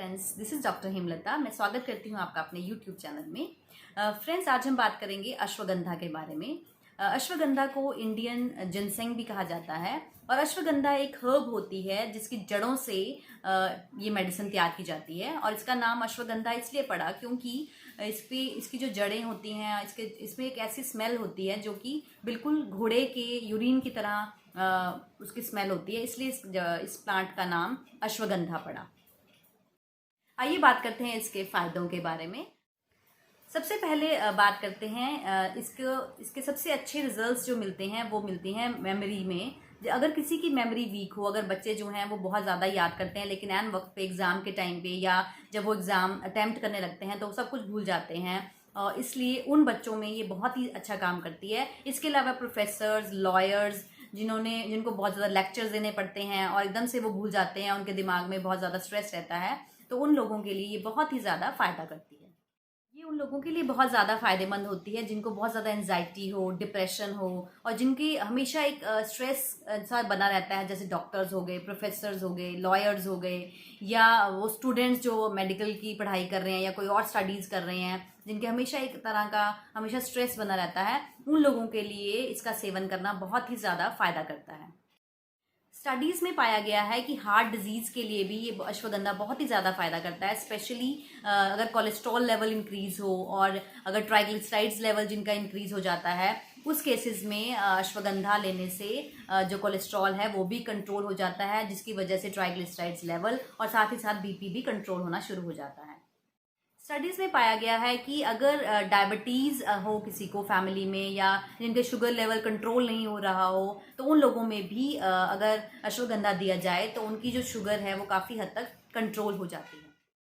Friends, this is doctor Hemlata. मैं स्वागत करती हूँ आपका अपने यूट्यूब चैनल में। फ्रेंड्स, आज हम बात करेंगे अश्वगंधा के बारे में। अश्वगंधा को इंडियन जिनसेंग भी कहा जाता है और अश्वगंधा एक हर्ब होती है जिसकी जड़ों से ये मेडिसिन तैयार की जाती है। और इसका नाम अश्वगंधा इसलिए पड़ा क्योंकि इसकी जो जड़ें होती हैं, इसमें एक ऐसी स्मेल होती है जो कि बिल्कुल घोड़े के यूरिन की तरह उसकी स्मेल होती है, इसलिए इस प्लांट का नाम अश्वगंधा पड़ा। आइए बात करते हैं इसके फायदों के बारे में। सबसे पहले बात करते हैं इसके सबसे अच्छे रिजल्ट्स जो मिलते हैं वो मिलते हैं मेमोरी में। अगर किसी की मेमोरी वीक हो, अगर बच्चे जो हैं वो बहुत ज़्यादा याद करते हैं लेकिन एन वक्त पे एग्ज़ाम के टाइम पे या जब वो एग्ज़ाम अटैम्प्ट करने लगते हैं तो सब कुछ भूल जाते हैं, और इसलिए उन बच्चों में ये बहुत ही अच्छा काम करती है। इसके अलावा प्रोफेसर्स, लॉयर्स जिनको बहुत ज़्यादा लेक्चर्स देने पड़ते हैं और एकदम से वो भूल जाते हैं, उनके दिमाग में बहुत ज़्यादा स्ट्रेस रहता है, तो उन लोगों के लिए ये बहुत ही ज़्यादा फ़ायदा करती है। ये उन लोगों के लिए बहुत ज़्यादा फ़ायदेमंद होती है जिनको बहुत ज़्यादा एंजाइटी हो, डिप्रेशन हो और जिनकी हमेशा एक स्ट्रेस सा बना रहता है, जैसे डॉक्टर्स हो गए, प्रोफेसर्स हो गए, लॉयर्स हो गए, या वो स्टूडेंट्स जो मेडिकल की पढ़ाई कर रहे हैं या कोई और स्टडीज़ कर रहे हैं, जिनके हमेशा एक तरह का हमेशा स्ट्रेस बना रहता है, उन लोगों के लिए इसका सेवन करना बहुत ही ज़्यादा फ़ायदा करता है। स्टडीज़ में पाया गया है कि हार्ट डिजीज़ के लिए भी ये अश्वगंधा बहुत ही ज़्यादा फ़ायदा करता है, स्पेशली अगर कोलेस्ट्रॉल लेवल इंक्रीज़ हो और अगर ट्राइग्लिसराइड्स लेवल जिनका इंक्रीज़ हो जाता है, उस केसेस में अश्वगंधा लेने से जो कोलेस्ट्रॉल है वो भी कंट्रोल हो जाता है, जिसकी वजह से ट्राइग्लिसराइड्स लेवल और साथ ही साथ बीपी भी कंट्रोल होना शुरू हो जाता है। स्टडीज़ में पाया गया है कि अगर डायबिटीज़ हो किसी को फैमिली में, या जिनके शुगर लेवल कंट्रोल नहीं हो रहा हो, तो उन लोगों में भी अगर अश्वगंधा दिया जाए तो उनकी जो शुगर है वो काफ़ी हद तक कंट्रोल हो जाती है।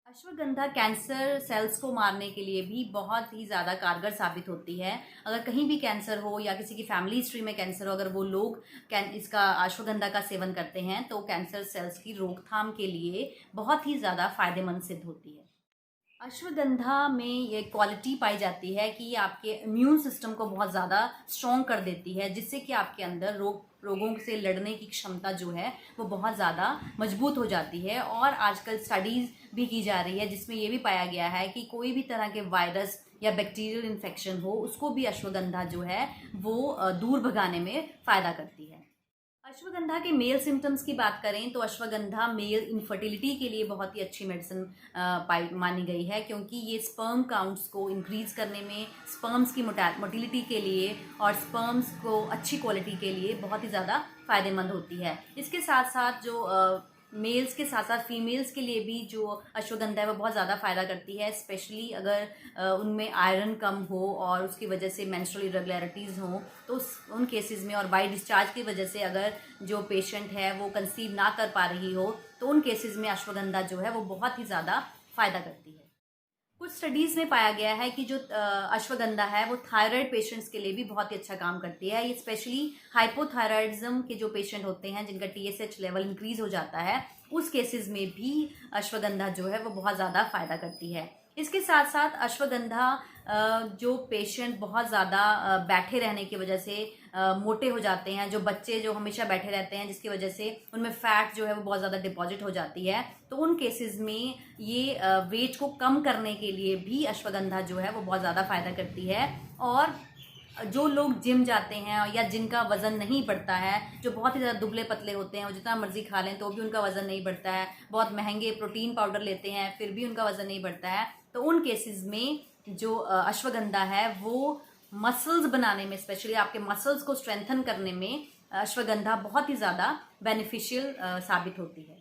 अश्वगंधा कैंसर सेल्स को मारने के लिए भी बहुत ही ज़्यादा कारगर साबित होती है। अगर कहीं भी कैंसर हो या किसी की फैमिली हिस्ट्री में कैंसर हो, अगर वो लोग इसका अश्वगंधा का सेवन करते हैं तो कैंसर सेल्स की रोकथाम के लिए बहुत ही ज़्यादा फायदेमंद सिद्ध होती है। अश्वगंधा में ये क्वालिटी पाई जाती है कि ये आपके इम्यून सिस्टम को बहुत ज़्यादा स्ट्रॉन्ग कर देती है, जिससे कि आपके अंदर रोगों से लड़ने की क्षमता जो है वो बहुत ज़्यादा मजबूत हो जाती है। और आजकल स्टडीज़ भी की जा रही है जिसमें ये भी पाया गया है कि कोई भी तरह के वायरस या बैक्टीरियल इन्फेक्शन हो, उसको भी अश्वगंधा जो है वो दूर भगाने में फ़ायदा करती है। अश्वगंधा के मेल सिम्टम्स की बात करें तो अश्वगंधा मेल इनफर्टिलिटी के लिए बहुत ही अच्छी मेडिसिन मानी गई है, क्योंकि ये स्पर्म काउंट्स को इंक्रीज करने में, स्पर्म्स की मोटिलिटी के लिए और स्पर्म्स को अच्छी क्वालिटी के लिए बहुत ही ज़्यादा फायदेमंद होती है। इसके साथ साथ जो मेल्स के साथ साथ फीमेल्स के लिए भी जो अश्वगंधा है वो बहुत ज़्यादा फ़ायदा करती है, स्पेशली अगर उनमें आयरन कम हो और उसकी वजह से मेंस्ट्रुअल इरेगुलरिटीज़ हों, तो उन केसेस में, और बाई डिस्चार्ज की वजह से अगर जो पेशेंट है वो कंसीव ना कर पा रही हो, तो उन केसेस में अश्वगंधा जो है वो बहुत ही ज़्यादा फ़ायदा करती है। कुछ स्टडीज़ में पाया गया है कि जो अश्वगंधा है वो थायराइड पेशेंट्स के लिए भी बहुत ही अच्छा काम करती है। ये स्पेशली हाइपोथायराइडिज्म के जो पेशेंट होते हैं जिनका TSH लेवल इंक्रीज हो जाता है, उस केसेस में भी अश्वगंधा जो है वो बहुत ज़्यादा फ़ायदा करती है। इसके साथ साथ अश्वगंधा जो पेशेंट बहुत ज़्यादा बैठे रहने की वजह से मोटे हो जाते हैं, जो बच्चे जो हमेशा बैठे रहते हैं जिसकी वजह से उनमें फैट जो है वो बहुत ज़्यादा डिपॉजिट हो जाती है, तो उन केसेस में ये वेट को कम करने के लिए भी अश्वगंधा जो है वो बहुत ज़्यादा फ़ायदा करती है। और जो लोग जिम जाते हैं या जिनका वज़न नहीं बढ़ता है, जो बहुत ही ज़्यादा दुबले पतले होते हैं, वो जितना मर्जी खा लें तो भी उनका वज़न नहीं बढ़ता है, बहुत महंगे प्रोटीन पाउडर लेते हैं फिर भी उनका वज़न नहीं बढ़ता है, तो उन केसेस में जो अश्वगंधा है वो मसल्स बनाने में, स्पेशली आपके मसल्स को स्ट्रेंथन करने में अश्वगंधा बहुत ही ज़्यादा बेनिफिशियल साबित होती है।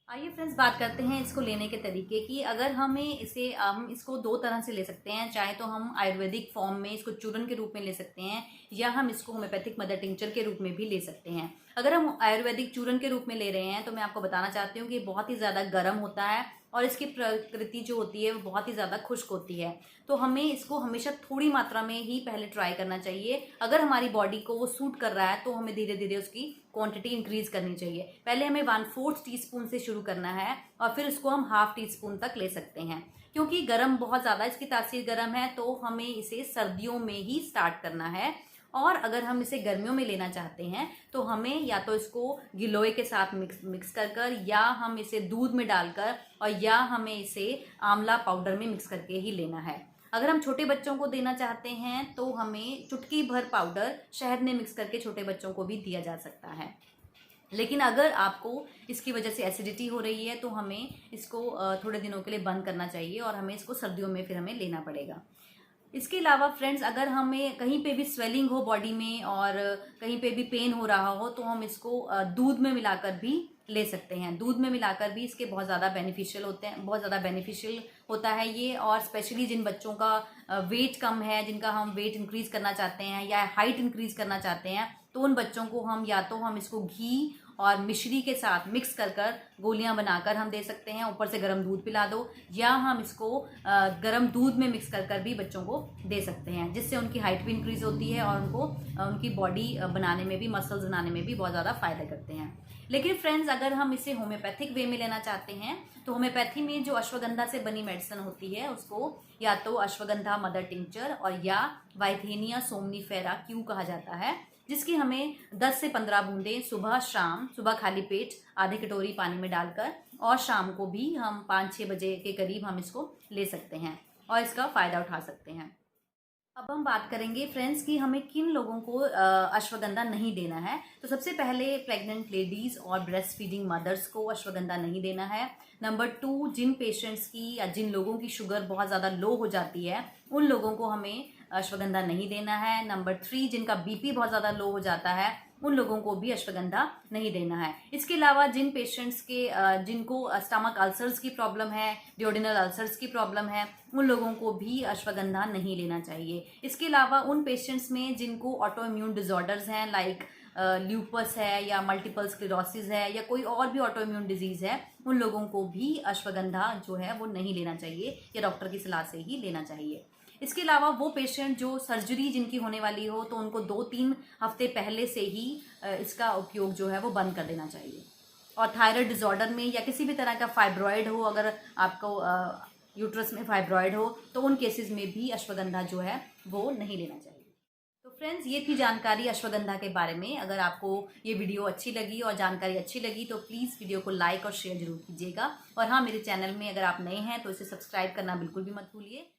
आइए फ्रेंड्स, बात करते हैं इसको लेने के तरीके की। अगर हम इसको दो तरह से ले सकते हैं, चाहे तो हम आयुर्वेदिक फॉर्म में इसको चूर्ण के रूप में ले सकते हैं, या हम इसको होम्योपैथिक मदर टिंचर के रूप में भी ले सकते हैं। अगर हम आयुर्वेदिक चूर्ण के रूप में ले रहे हैं तो मैं आपको बताना चाहती हूँ कि बहुत ही ज़्यादा गर्म होता है और इसकी प्रकृति जो होती है वो बहुत ही ज़्यादा खुश्क होती है, तो हमें इसको हमेशा थोड़ी मात्रा में ही पहले ट्राई करना चाहिए। अगर हमारी बॉडी को वो सूट कर रहा है तो हमें धीरे धीरे उसकी क्वांटिटी इंक्रीज करनी चाहिए। पहले हमें 1/4 टीस्पून से शुरू करना है और फिर इसको हम 1/2 टीस्पून तक ले सकते हैं। क्योंकि गर्म बहुत ज़्यादा इसकी तासीर गर्म है, तो हमें इसे सर्दियों में ही स्टार्ट करना है और अगर हम इसे गर्मियों में लेना चाहते हैं तो हमें या तो इसको गिलोय के साथ मिक्स कर कर, या हम इसे दूध में डालकर, और या हमें इसे आंवला पाउडर में मिक्स करके ही लेना है। अगर हम छोटे बच्चों को देना चाहते हैं तो हमें चुटकी भर पाउडर शहद में मिक्स करके छोटे बच्चों को भी दिया जा सकता है। लेकिन अगर आपको इसकी वजह से एसिडिटी हो रही है तो हमें इसको थोड़े दिनों के लिए बंद करना चाहिए, और हमें इसको सर्दियों में फिर हमें लेना पड़ेगा। इसके अलावा फ्रेंड्स, अगर हमें कहीं पे भी स्वेलिंग हो बॉडी में और कहीं पे भी पेन हो रहा हो तो हम इसको दूध में मिलाकर भी ले सकते हैं। दूध में मिलाकर भी इसके बहुत ज़्यादा बेनिफिशियल होते हैं, बहुत ज़्यादा बेनिफिशियल होता है ये। और स्पेशली जिन बच्चों का वेट कम है, जिनका हम वेट इंक्रीज करना चाहते हैं या हाइट इंक्रीज करना चाहते हैं, तो उन बच्चों को हम या तो हम इसको घी और मिश्री के साथ मिक्स कर कर गोलियां बनाकर हम दे सकते हैं, ऊपर से गर्म दूध पिला दो, या हम इसको गर्म दूध में मिक्स कर कर भी बच्चों को दे सकते हैं, जिससे उनकी हाइट भी इंक्रीज होती है और उनको उनकी बॉडी बनाने में भी, मसल्स बनाने में भी बहुत ज़्यादा फायदा करते हैं। लेकिन फ्रेंड्स, अगर हम इसे होम्योपैथिक वे में लेना चाहते हैं तो होम्योपैथी में जो अश्वगंधा से बनी मेडिसिन होती है उसको या तो अश्वगंधा मदर टिंचर और या वाइथेनिया सोमनीफेरा क्यू कहा जाता है, जिसकी हमें 10 से 15 बूंदें सुबह शाम, सुबह खाली पेट आधी कटोरी पानी में डालकर, और शाम को भी हम 5-6 बजे के करीब हम इसको ले सकते हैं और इसका फ़ायदा उठा सकते हैं। अब हम बात करेंगे फ्रेंड्स कि हमें किन लोगों को अश्वगंधा नहीं देना है। तो सबसे पहले प्रेग्नेंट लेडीज़ और ब्रेस्ट फीडिंग मदर्स को अश्वगंधा नहीं देना है। नंबर 2, जिन पेशेंट्स की या जिन लोगों की शुगर बहुत ज़्यादा लो हो जाती है उन लोगों को हमें अश्वगंधा नहीं देना है। नंबर 3, जिनका बीपी बहुत ज़्यादा लो हो जाता है उन लोगों को भी अश्वगंधा नहीं देना है। इसके अलावा जिन पेशेंट्स के जिनको स्टमक अल्सर्स की प्रॉब्लम है, डिओडिनल अल्सर्स की प्रॉब्लम है, उन लोगों को भी अश्वगंधा नहीं लेना चाहिए। इसके अलावा उन पेशेंट्स में जिनको ऑटो इम्यून डिसऑर्डर्स हैं, लाइक ल्यूपस है या मल्टीपल स्क्लेरोसिस है या कोई और भी ऑटो इम्यून डिजीज है, उन लोगों को भी अश्वगंधा जो है वो नहीं लेना चाहिए या डॉक्टर की सलाह से ही लेना चाहिए। इसके अलावा वो पेशेंट जो सर्जरी जिनकी होने वाली हो तो उनको 2-3 हफ्ते पहले से ही इसका उपयोग जो है वो बंद कर देना चाहिए। और थायराइड डिसऑर्डर में या किसी भी तरह का फाइब्रॉयड हो, अगर आपको यूट्रस में फाइब्रॉयड हो तो उन केसेस में भी अश्वगंधा जो है वो नहीं लेना चाहिए। तो फ्रेंड्स, ये थी जानकारी अश्वगंधा के बारे में। अगर आपको ये वीडियो अच्छी लगी और जानकारी अच्छी लगी तो प्लीज़ वीडियो को लाइक और शेयर जरूर कीजिएगा। और हाँ, मेरे चैनल में अगर आप नए हैं तो इसे सब्सक्राइब करना बिल्कुल भी मत भूलिए।